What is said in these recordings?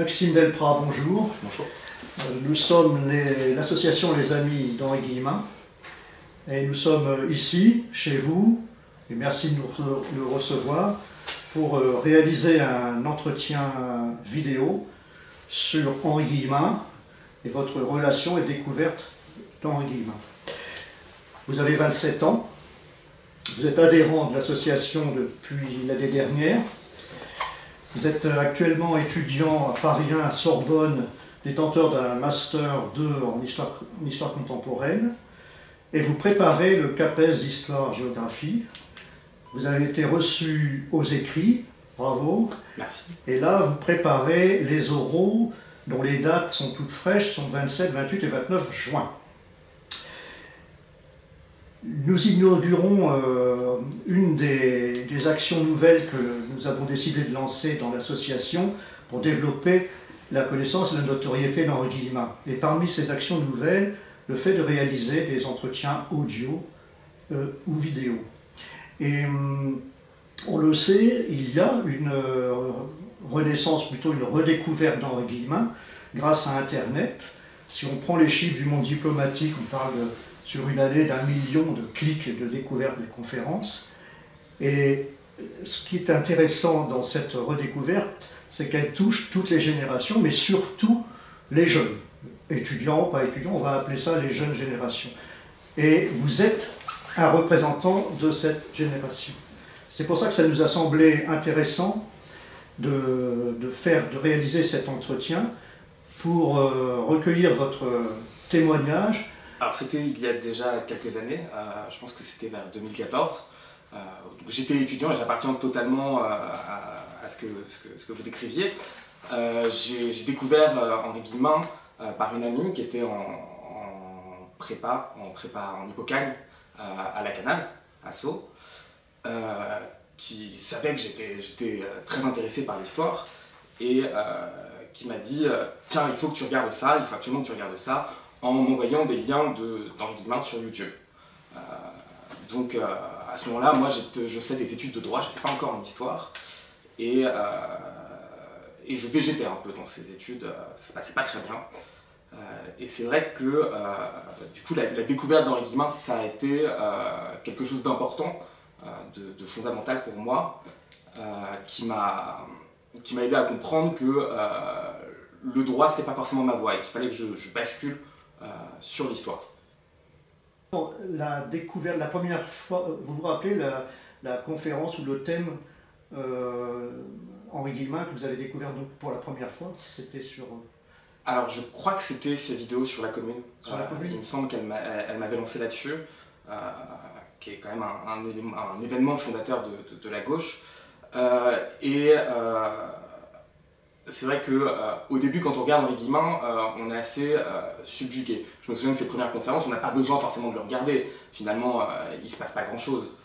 Maxime Delprat, bonjour. Bonjour. Nous sommes l'association Les Amis d'Henri Guillemin et nous sommes ici, chez vous, et merci de nous recevoir pour réaliser un entretien vidéo sur Henri Guillemin et votre relation et découverte d'Henri Guillemin. Vous avez 27 ans, vous êtes adhérent de l'association depuis l'année dernière. Vous êtes actuellement étudiant à Paris 1 à Sorbonne, détenteur d'un Master 2 en histoire contemporaine, et vous préparez le CAPES d'Histoire-Géographie. Vous avez été reçu aux écrits, bravo. Merci. Et là, vous préparez les oraux, dont les dates sont toutes fraîches, sont 27, 28 et 29 juin. Nous inaugurons une des actions nouvelles que nous avons décidé de lancer dans l'association pour développer la connaissance et la notoriété d'Henri Guillemin. Et parmi ces actions nouvelles, le fait de réaliser des entretiens audio ou vidéo. Et on le sait, il y a une renaissance, plutôt une redécouverte d'Henri Guillemin grâce à Internet. Si on prend les chiffres du monde diplomatique, on parle sur une année d'1 million de clics et de découvertes des conférences. Et ce qui est intéressant dans cette redécouverte, c'est qu'elle touche toutes les générations, mais surtout les jeunes. Étudiants, pas étudiants, on va appeler ça les jeunes générations. Et vous êtes un représentant de cette génération. C'est pour ça que ça nous a semblé intéressant de réaliser cet entretien pour recueillir votre témoignage. Alors c'était il y a déjà quelques années, je pense que c'était vers 2014. J'étais étudiant et j'appartiens totalement à ce que vous décriviez. J'ai découvert Henri Guillemin par une amie qui était en prépa en Hippocagne à la Canale, à Sceaux, qui savait que j'étais très intéressé par l'histoire et qui m'a dit tiens, il faut que tu regardes ça, il faut absolument que tu regardes ça, en m'envoyant des liens d'Henri Guillemin sur YouTube. Donc à ce moment-là, moi je faisais des études de droit, je n'étais pas encore en histoire, et je végétais un peu dans ces études, ça se passait pas très bien. Et c'est vrai que du coup la découverte d'Henri Guillemin, ça a été quelque chose d'important, de fondamental pour moi, qui m'a aidé à comprendre que le droit c'était pas forcément ma voie et qu'il fallait que je bascule sur l'histoire. La découverte, la première fois, vous vous rappelez la conférence ou le thème Henri Guillemin que vous avez découvert donc pour la première fois, c'était sur... Alors je crois que c'était ces vidéos sur la Commune. Il me semble qu'elle m'avait lancé là-dessus, qui est quand même un événement fondateur de la gauche. C'est vrai qu'au début, quand on regarde Henri Guillemin, on est assez subjugué. Je me souviens de ses premières conférences, on n'a pas besoin forcément de le regarder. Finalement, il ne se passe pas grand-chose.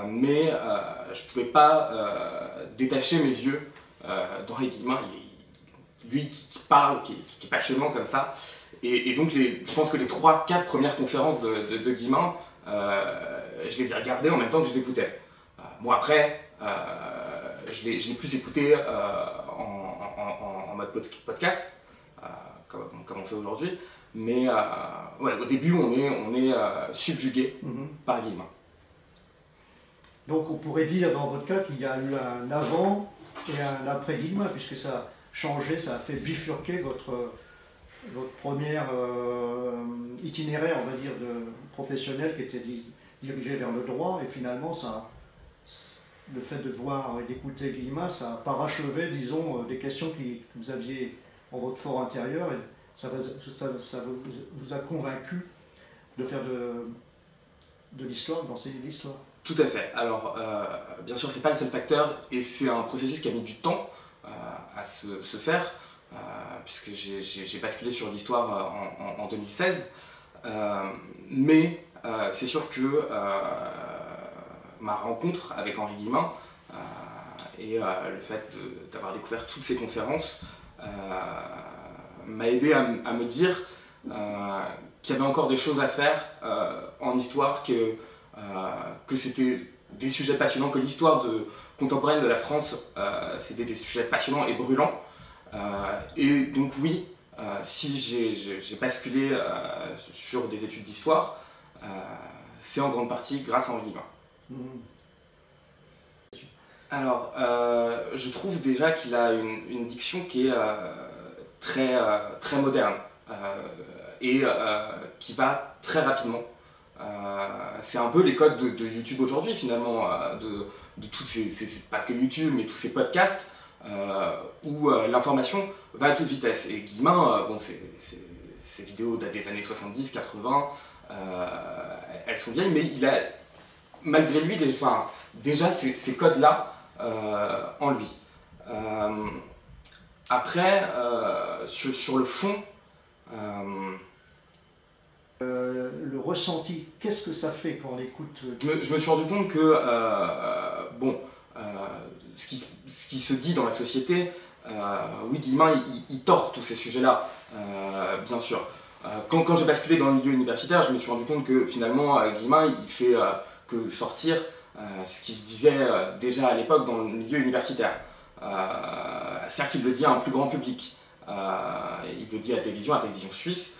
Mais je ne pouvais pas détacher mes yeux d'Henri Guillemin. Lui qui parle, qui est passionnant comme ça. Et donc, je pense que les 3-4 premières conférences de Guillemin, je les ai regardées en même temps que je les écoutais. Bon, après, je l'ai plus écouté en mode podcast, comme on fait aujourd'hui, mais ouais, au début on est subjugué par Guillemin. Donc on pourrait dire dans votre cas qu'il y a eu un avant et un après Guillemin, puisque ça a changé, ça a fait bifurquer votre premier itinéraire, on va dire, de professionnel qui était dirigé vers le droit, et finalement le fait de voir et d'écouter Guillemin, ça a parachevé, disons, des questions que vous aviez en votre fort intérieur, et ça vous a convaincu de faire de l'histoire, d'enseigner l'histoire. Tout à fait. Alors, bien sûr, c'est pas le seul facteur, et c'est un processus qui a mis du temps à se faire, puisque j'ai basculé sur l'histoire en 2016, mais c'est sûr que ma rencontre avec Henri Guillemin et le fait d'avoir découvert toutes ces conférences m'a aidé à me dire qu'il y avait encore des choses à faire en histoire, que c'était des sujets passionnants, que l'histoire contemporaine de la France c'était des sujets passionnants et brûlants, Et donc oui, si j'ai basculé sur des études d'histoire, c'est en grande partie grâce à Henri Guillemin. Alors, je trouve déjà qu'il a une diction qui est très moderne et qui va très rapidement. C'est un peu les codes de YouTube aujourd'hui finalement, de tous pas que YouTube, mais tous ces podcasts où l'information va à toute vitesse. Et Guillemin, bon, ces vidéos datent des années 70, 80, elles sont vieilles, mais il a malgré lui déjà ces codes-là en lui. Après, sur le fond, le ressenti, qu'est-ce que ça fait quand on écoute? Je me suis rendu compte que ce qui se dit dans la société, oui, Guillemin, il tord tous ces sujets-là, bien sûr. Quand j'ai basculé dans le milieu universitaire, je me suis rendu compte que finalement, Guillemin, il fait que sortir ce qui se disait déjà à l'époque dans le milieu universitaire. Certes, il le dit à un plus grand public. Il le dit à télévision suisse,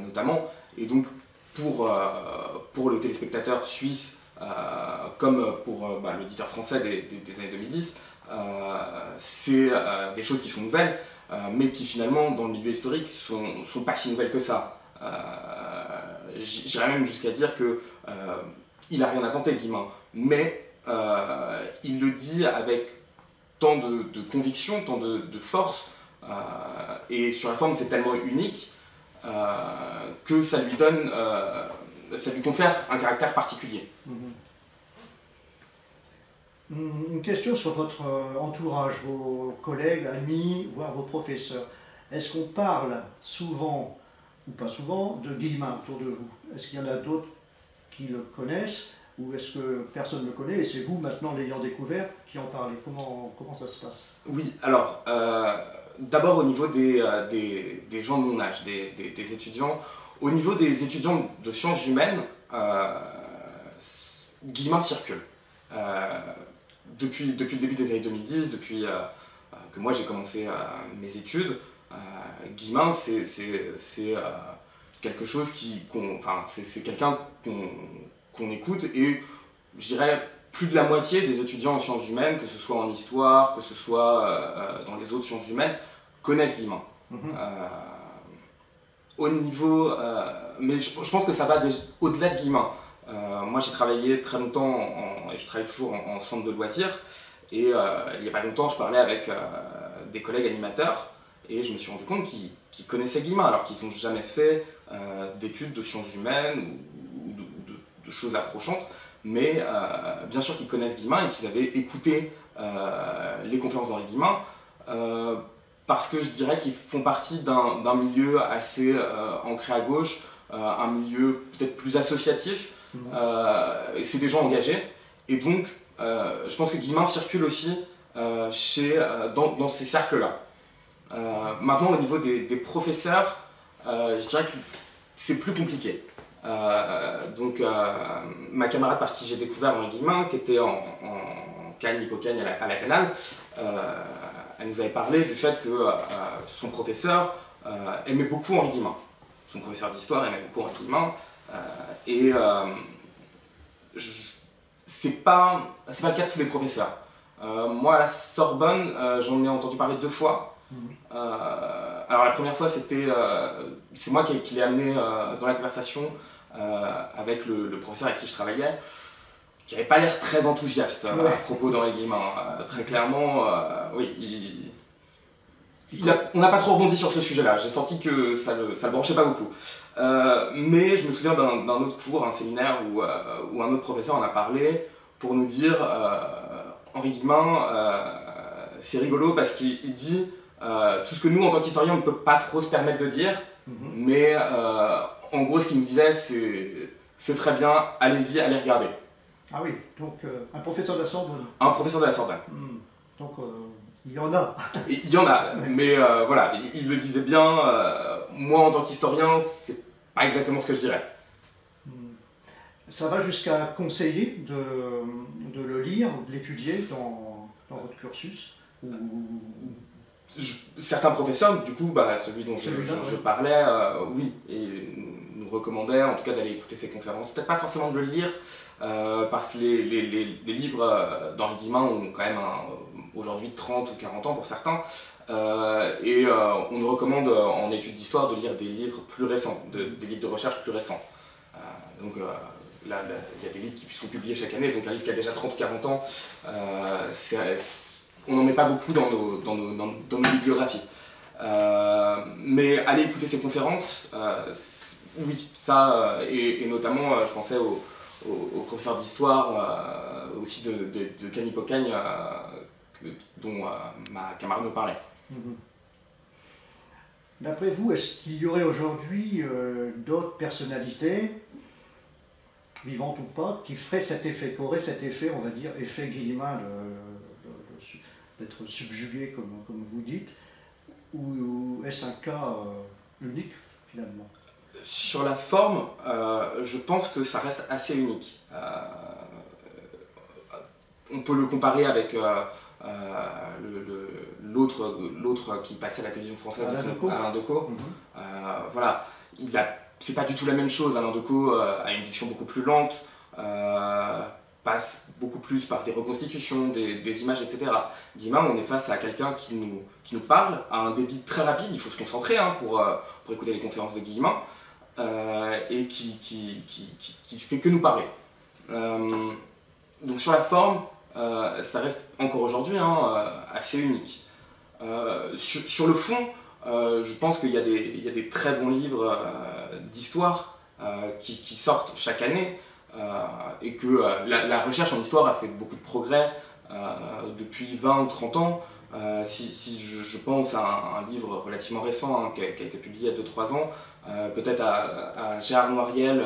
notamment. Et donc, pour le téléspectateur suisse, comme pour l'auditeur français des années 2010, c'est des choses qui sont nouvelles, mais qui finalement, dans le milieu historique, sont pas si nouvelles que ça. J'irais même jusqu'à dire que il n'a rien inventé, Guillemin, mais il le dit avec tant de conviction, tant de force, et sur la forme c'est tellement unique que ça lui confère un caractère particulier. Une question sur votre entourage, vos collègues, amis, voire vos professeurs. Est-ce qu'on parle souvent, ou pas souvent, de Guillemin autour de vous? Est-ce qu'il y en a d'autres qui le connaissent, ou est-ce que personne ne le connaît et c'est vous, maintenant l'ayant découvert, qui en parlez? Comment ça se passe? Oui, alors, d'abord au niveau des gens de mon âge, des étudiants. Au niveau des étudiants de sciences humaines, Guillemin circule. Depuis le début des années 2010, depuis que moi j'ai commencé mes études, Guillemin c'est quelque chose c'est quelqu'un qu'on écoute, et je dirais plus de la moitié des étudiants en sciences humaines, que ce soit en histoire, que ce soit dans les autres sciences humaines, connaissent Guillemin. Au niveau, mais je pense que ça va au-delà de Guillemin. Moi j'ai travaillé très longtemps, et je travaille toujours en centre de loisirs, et il n'y a pas longtemps je parlais avec des collègues animateurs, et je me suis rendu compte qu'ils connaissaient Guillemin alors qu'ils n'ont jamais fait d'études de sciences humaines ou de choses approchantes, mais bien sûr qu'ils connaissent Guillemin et qu'ils avaient écouté les conférences d'Henri Guillemin, parce que je dirais qu'ils font partie d'un milieu assez ancré à gauche, un milieu peut-être plus associatif. C'est des gens engagés, et donc je pense que Guillemin circule aussi dans ces cercles-là. Maintenant, au niveau des professeurs, je dirais que c'est plus compliqué. Donc, ma camarade par qui j'ai découvert Henri Guillemin, qui était en Cagne, Hippocagne à la Canale, elle nous avait parlé du fait que son professeur aimait beaucoup Henri Guillemin. Son professeur d'histoire aimait beaucoup Henri Guillemin. Et c'est pas le cas de tous les professeurs. Moi, à la Sorbonne, j'en ai entendu parler 2 fois. Alors la première fois, c'est moi qui l'ai amené dans la conversation avec le professeur avec qui je travaillais, qui n'avait pas l'air très enthousiaste à propos d'Henri Guillemin. Très clairement, oui, on n'a pas trop rebondi sur ce sujet-là. J'ai senti que ça le branchait pas beaucoup. Mais je me souviens d'un autre cours, un séminaire où un autre professeur en a parlé pour nous dire Henri Guillemin, c'est rigolo parce qu'il dit tout ce que nous, en tant qu'historiens, on ne peut pas trop se permettre de dire, mais en gros, ce qu'il nous disait, c'est très bien, allez-y, allez regarder. Ah oui, donc un professeur de la Sorbonne. Un professeur de la Sorbonne. Donc il y en a. Il y en a, mais voilà, il le disait bien. Moi, en tant qu'historien, c'est pas exactement ce que je dirais. Ça va jusqu'à conseiller de le lire, de l'étudier dans votre cursus, ou certains professeurs, du coup, celui dont je parlais, oui, et nous recommandait en tout cas d'aller écouter ses conférences. Peut-être pas forcément de le lire, parce que les livres d'Henri Guillemin ont quand même aujourd'hui 30 ou 40 ans pour certains. On nous recommande en études d'histoire de lire des livres plus récents, des livres de recherche plus récents. Donc là, il y a des livres qui sont publiés chaque année, donc un livre qui a déjà 30 ou 40 ans, on n'en met pas beaucoup dans nos bibliographies. Mais aller écouter ces conférences, oui, ça, et notamment, je pensais au professeur d'histoire, aussi de Camille Pocagne, dont ma camarade me parlait. D'après vous, est-ce qu'il y aurait aujourd'hui d'autres personnalités, vivantes ou pas, qui feraient cet effet, qui auraient cet effet, on va dire, effet Guillemin, d'être subjugué, comme vous dites, ou est-ce un cas unique, finalement? Sur la forme, je pense que ça reste assez unique. On peut le comparer avec l'autre qui passait à la télévision française, Alain Decaux. Voilà, c'est pas du tout la même chose. Alain Decaux a une diction beaucoup plus lente, passe beaucoup plus par des reconstitutions, des images, etc. Guillemin, on est face à quelqu'un qui nous parle à un débit très rapide. Il faut se concentrer pour écouter les conférences de Guillemin, et qui fait que nous parler. Donc sur la forme, ça reste encore aujourd'hui assez unique. Sur le fond, je pense qu'il y a des très bons livres d'histoire qui sortent chaque année, et que la recherche en histoire a fait beaucoup de progrès depuis 20 ou 30 ans. Si je pense à un livre relativement récent qui a été publié il y a 2-3 ans, peut-être à Gérard Noiriel,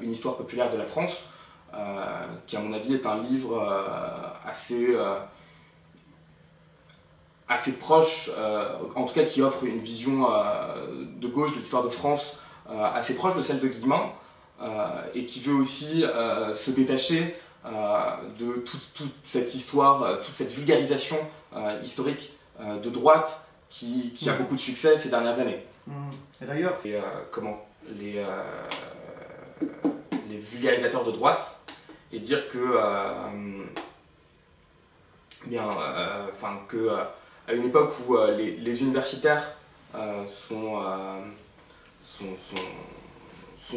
Une histoire populaire de la France, qui à mon avis est un livre assez proche, en tout cas qui offre une vision de gauche de l'histoire de France assez proche de celle de Guillemin, et qui veut aussi se détacher de toute cette histoire, toute cette vulgarisation historique de droite qui a beaucoup de succès ces dernières années. Et d'ailleurs, les vulgarisateurs de droite, et dire que à une époque où les universitaires sont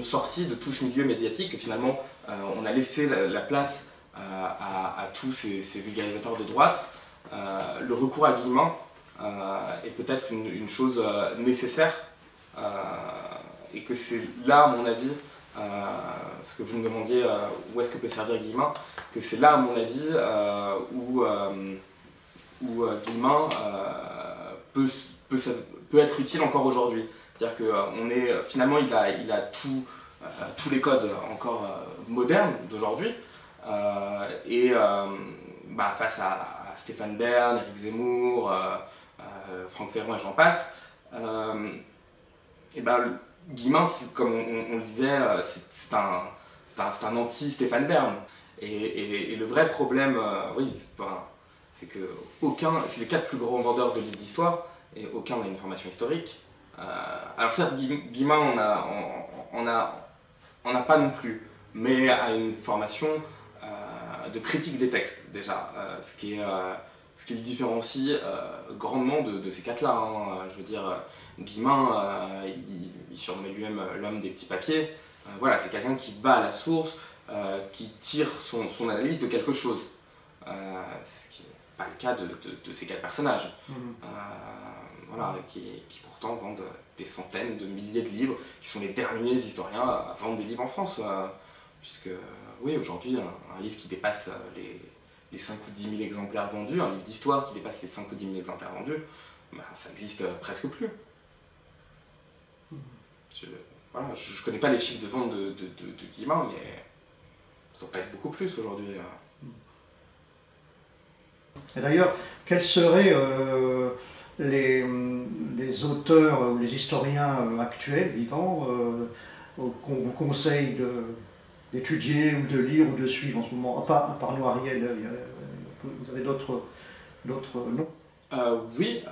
sortis de tout ce milieu médiatique, que finalement on a laissé la place à tous ces vulgarisateurs de droite, le recours à Guillemin est peut-être une chose nécessaire, et que c'est là, à mon avis, ce que vous me demandiez, où est-ce que peut servir Guillemin, que c'est là, à mon avis, où Guillemin peut être utile encore aujourd'hui. C'est-à-dire que finalement, il a tous les codes encore modernes d'aujourd'hui, et face à Stéphane Bern, Éric Zemmour, Franck Ferrand et j'en passe, Guillemin, comme on le disait, c'est un anti-Stéphane Bern. Et le vrai problème, c'est que c'est les 4 plus grands vendeurs de livres d'histoire, et aucun n'a une formation historique. Alors certes, Guillemin on a pas non plus, mais a une formation de critique des textes déjà, ce qui le différencie grandement de ces 4-là. Je veux dire, Guillemin, il surnommait lui-même l'homme des petits papiers. Voilà, c'est quelqu'un qui va à la source, qui tire son analyse de quelque chose. Ce qui n'est pas le cas de ces 4 personnages. Voilà, qui pourtant vendent des centaines de milliers de livres, qui sont les derniers historiens à vendre des livres en France. Puisque, oui, aujourd'hui, un livre qui dépasse les 5 ou 10 000 exemplaires vendus, un livre d'histoire qui dépasse les 5 ou 10 000 exemplaires vendus, ça n'existe presque plus. Je ne connais pas les chiffres de vente de Guillemin, mais ça doit pas être beaucoup plus aujourd'hui. Et d'ailleurs, quels seraient les auteurs ou les historiens actuels, vivants, qu'on vous conseille d'étudier ou de lire ou de suivre en ce moment, à part Noiriel, vous avez d'autres noms? Oui,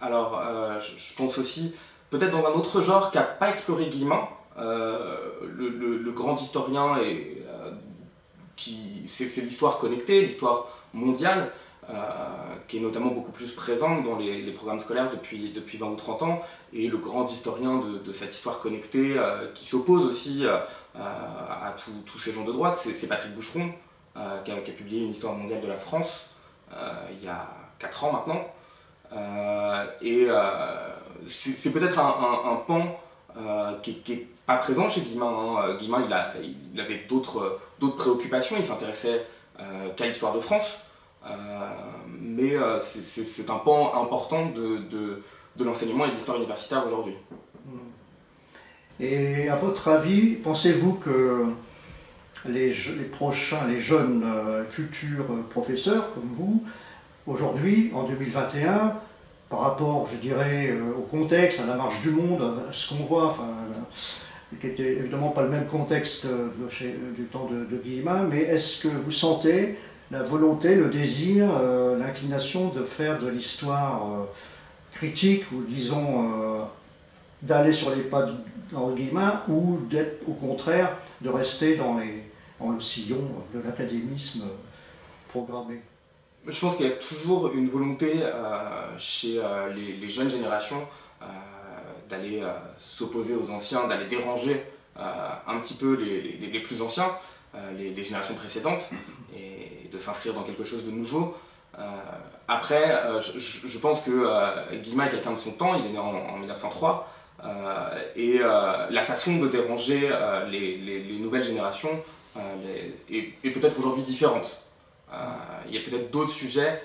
je pense aussi, peut-être dans un autre genre qu'a pas exploré Guillemin, le grand historien c'est l'histoire connectée, l'histoire mondiale, qui est notamment beaucoup plus présente dans les programmes scolaires depuis 20 ou 30 ans, et le grand historien de cette histoire connectée qui s'oppose aussi à tous ces gens de droite, c'est Patrick Boucheron, qui a publié une histoire mondiale de la France il y a 4 ans maintenant. C'est peut-être un pan qui n'est pas présent chez Guillemin. Guillemin, il avait d'autres préoccupations, il s'intéressait qu'à l'histoire de France. Mais c'est un pan important de l'enseignement et de l'histoire universitaire aujourd'hui. Et à votre avis, pensez-vous que les jeunes futurs professeurs comme vous, aujourd'hui, en 2021, par rapport, je dirais, au contexte, à la marche du monde, à ce qu'on voit, qui n'était évidemment pas le même contexte du temps de Guillemin, mais est-ce que vous sentez la volonté, le désir, l'inclination de faire de l'histoire critique, ou disons d'aller sur les pas d'Henri Guillemin, ou d'être au contraire de rester dans le sillon de l'académisme programmé? Je pense qu'il y a toujours une volonté chez les jeunes générations d'aller s'opposer aux anciens, d'aller déranger un petit peu les plus anciens, les générations précédentes, et de s'inscrire dans quelque chose de nouveau. Après, je pense que Guillemin est quelqu'un de son temps, il est né en 1903, et la façon de déranger les nouvelles générations est peut-être aujourd'hui différente. Il y a peut-être d'autres sujets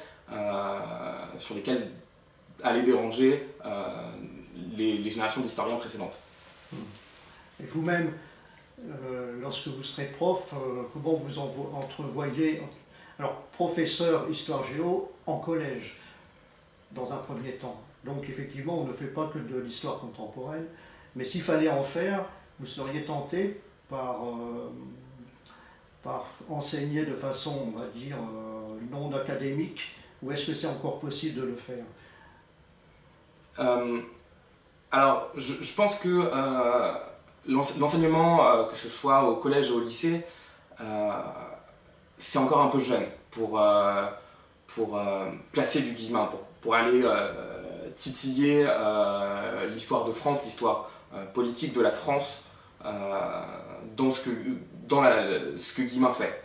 sur lesquels aller déranger les générations d'historiens précédentes. Et vous-même, lorsque vous serez prof, comment vous entrevoyez, alors professeur histoire-géo en collège, dans un premier temps? Donc effectivement, on ne fait pas que de l'histoire contemporaine, mais s'il fallait en faire, vous seriez tenté par enseigner de façon, on va dire, non académique, ou est-ce que c'est encore possible de le faire? Alors, je pense que l'enseignement, que ce soit au collège ou au lycée, c'est encore un peu jeune pour placer du Guillemin, pour aller titiller l'histoire de France, l'histoire politique de la France, dans ce que Guillemin fait.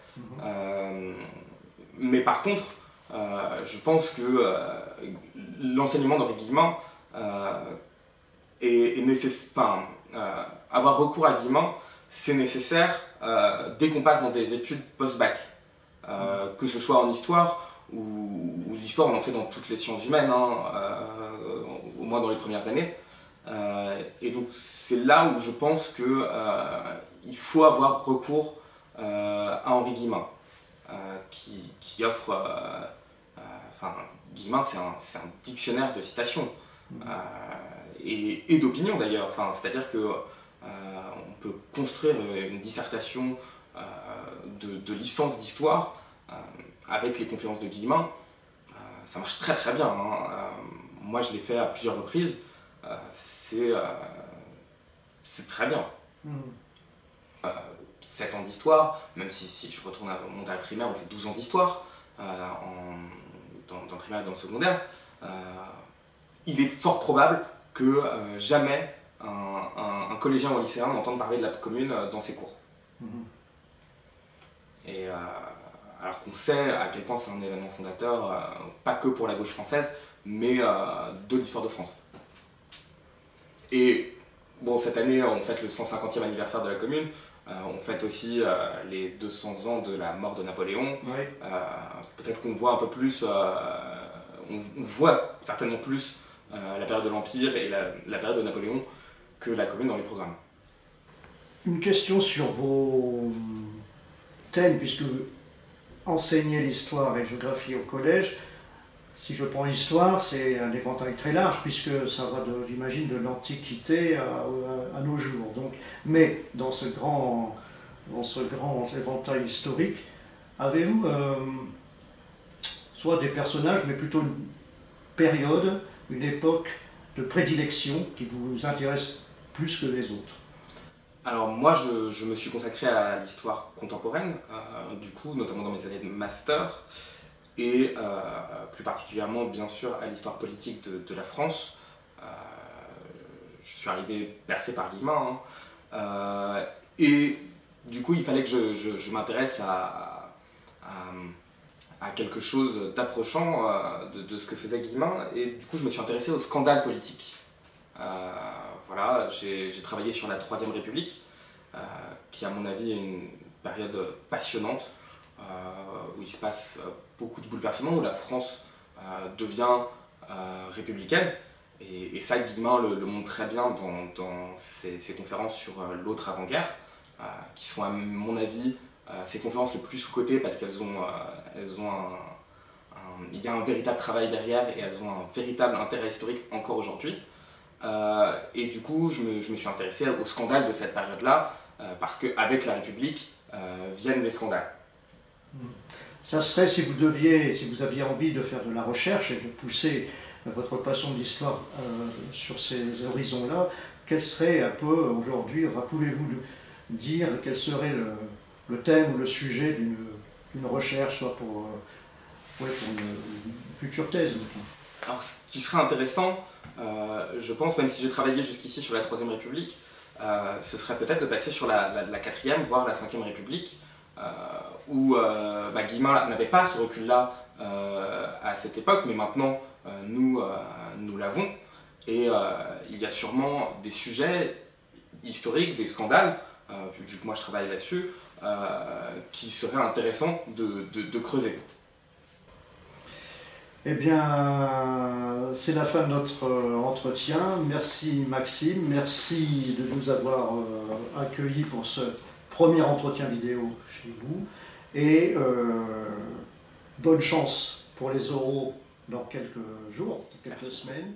Mais par contre, je pense que l'enseignement d'Henri Guillemin est nécessaire. Avoir recours à Guillemin, c'est nécessaire dès qu'on passe dans des études post-bac, que ce soit en histoire ou l'histoire, on en fait dans toutes les sciences humaines, au moins dans les premières années. Et donc c'est là où je pense que il faut avoir recours à Henri Guillemin, qui offre... Guillemin, c'est un dictionnaire de citations, et d'opinions d'ailleurs. C'est-à-dire que on peut construire une dissertation de licence d'histoire avec les conférences de Guillemin. Ça marche très très bien. Moi, je l'ai fait à plusieurs reprises. C'est très bien. 7 ans d'histoire, même si je retourne à mon mondial primaire, on fait 12 ans d'histoire dans le primaire et dans le secondaire. Il est fort probable que jamais un collégien ou un lycéen n'entende parler de la commune dans ses cours. Et alors qu'on sait à quel point c'est un événement fondateur, pas que pour la gauche française, mais de l'histoire de France. Et bon, cette année, on fête le 150e anniversaire de la commune. On fête aussi les 200 ans de la mort de Napoléon. Oui. Peut-être qu'on voit un peu plus, on voit certainement plus la période de l'Empire et la période de Napoléon que la commune dans les programmes. Une question sur vos thèmes, puisque vous enseignez l'histoire et la géographie au collège. Si je prends l'histoire, c'est un éventail très large, puisque ça va, j'imagine, de l'Antiquité à nos jours. Donc, mais dans ce grand éventail historique, avez-vous soit des personnages, mais plutôt période, une époque de prédilection qui vous intéresse plus que les autres? Alors moi, je me suis consacré à l'histoire contemporaine, du coup, notamment dans mes années de master, et plus particulièrement, bien sûr, à l'histoire politique de la France. Je suis arrivé bercé par Guillemin, hein. Et du coup, il fallait que je m'intéresse à quelque chose d'approchant de ce que faisait Guillemin, et du coup, je me suis intéressé au scandale politique. Voilà, j'ai travaillé sur la Troisième République, qui à mon avis est une période passionnante, où il se passe beaucoup de bouleversements, où la France devient républicaine, et ça Guillemin le montre très bien dans ses conférences sur l'autre avant-guerre, qui sont à mon avis ses conférences les plus sous-cotées parce qu'elles ont, il y a un véritable travail derrière et elles ont un véritable intérêt historique encore aujourd'hui. Et du coup, je me suis intéressé au scandale de cette période-là, parce qu'avec la République viennent des scandales. Ça serait, si vous aviez envie de faire de la recherche et de pousser votre passion de l'histoire sur ces horizons-là, quel serait un peu aujourd'hui, pouvez-vous dire quel serait le thème ou le sujet d'une recherche, soit pour une future thèse? Alors, ce qui serait intéressant, je pense, même si j'ai travaillé jusqu'ici sur la Troisième République, ce serait peut-être de passer sur la Quatrième, voire la Cinquième République, où Guillemin n'avait pas ce recul-là à cette époque, mais maintenant nous l'avons. Et il y a sûrement des sujets historiques, des scandales, vu que moi je travaille là-dessus, qui seraient intéressants de creuser. Eh bien, c'est la fin de notre entretien. Merci Maxime, merci de nous avoir accueillis pour ce premier entretien vidéo chez vous. Et bonne chance pour les oraux dans quelques jours, quelques semaines.